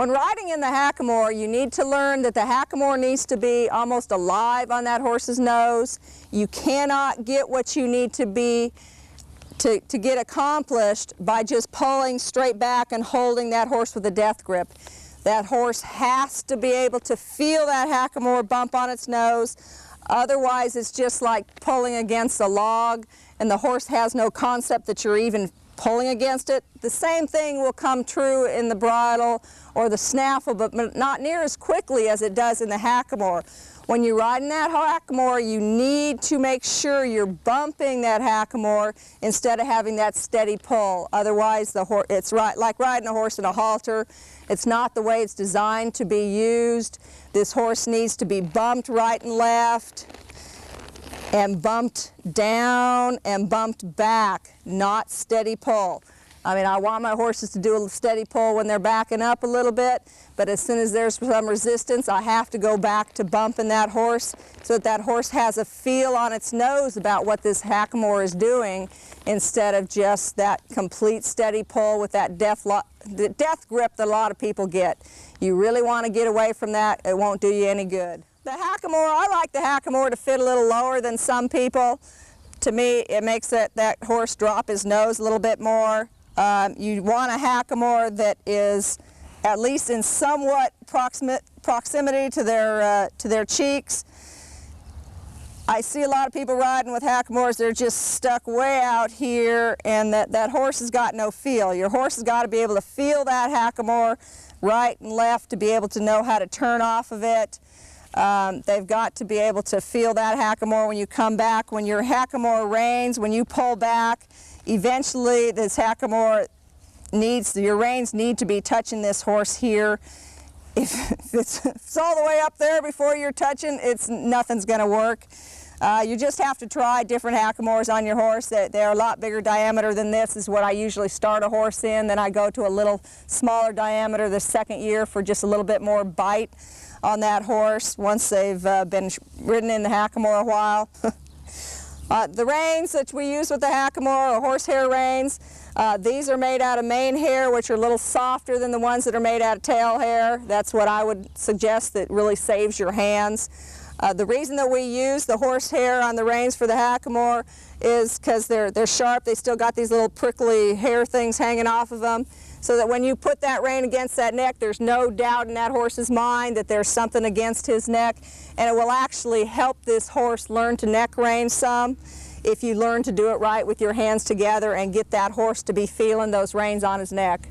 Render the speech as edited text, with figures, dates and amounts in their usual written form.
When riding in the Hackamore, you need to learn that the Hackamore needs to be almost alive on that horse's nose. You cannot get what you need to be to get accomplished by just pulling straight back and holding that horse with a death grip. That horse has to be able to feel that Hackamore bump on its nose. Otherwise, it's just like pulling against a log, and the horse has no concept that you're even pulling against it. The same thing will come true in the bridle or the snaffle, but not near as quickly as it does in the Hackamore. When you're riding that Hackamore, you need to make sure you're bumping that Hackamore instead of having that steady pull. Otherwise, it's like riding a horse in a halter. It's not the way it's designed to be used. This horse needs to be bumped right and left, and bumped down and bumped back, not steady pull. I mean, I want my horses to do a steady pull when they're backing up a little bit, but as soon as there's some resistance, I have to go back to bumping that horse so that that horse has a feel on its nose about what this Hackamore is doing, instead of just that complete steady pull with that death grip that a lot of people get. You really want to get away from that. It won't do you any good. The Hackamore, I like the Hackamore to fit a little lower than some people. To me, it makes that horse drop his nose a little bit more. You want a Hackamore that is at least in somewhat proximity to their cheeks. I see a lot of people riding with Hackamores, they're just stuck way out here, and that horse has got no feel. Your horse has got to be able to feel that Hackamore right and left to be able to know how to turn off of it. They've got to be able to feel that Hackamore when you come back. When your Hackamore reins, when you pull back, eventually this Hackamore your reins need to be touching this horse here. If it's all the way up there before you're touching, nothing's going to work. You just have to try different Hackamores on your horse. They're a lot bigger diameter than this is what I usually start a horse in. Then I go to a little smaller diameter the second year for just a little bit more bite on that horse once they've been ridden in the Hackamore a while. The reins that we use with the Hackamore are horsehair reins. These are made out of mane hair, which are a little softer than the ones that are made out of tail hair. That's what I would suggest, that really saves your hands. The reason that we use the horsehair on the reins for the Hackamore is because they're sharp. They still got these little prickly hair things hanging off of them, so that when you put that rein against that neck, there's no doubt in that horse's mind that there's something against his neck, and it will actually help this horse learn to neck rein some if you learn to do it right with your hands together and get that horse to be feeling those reins on his neck.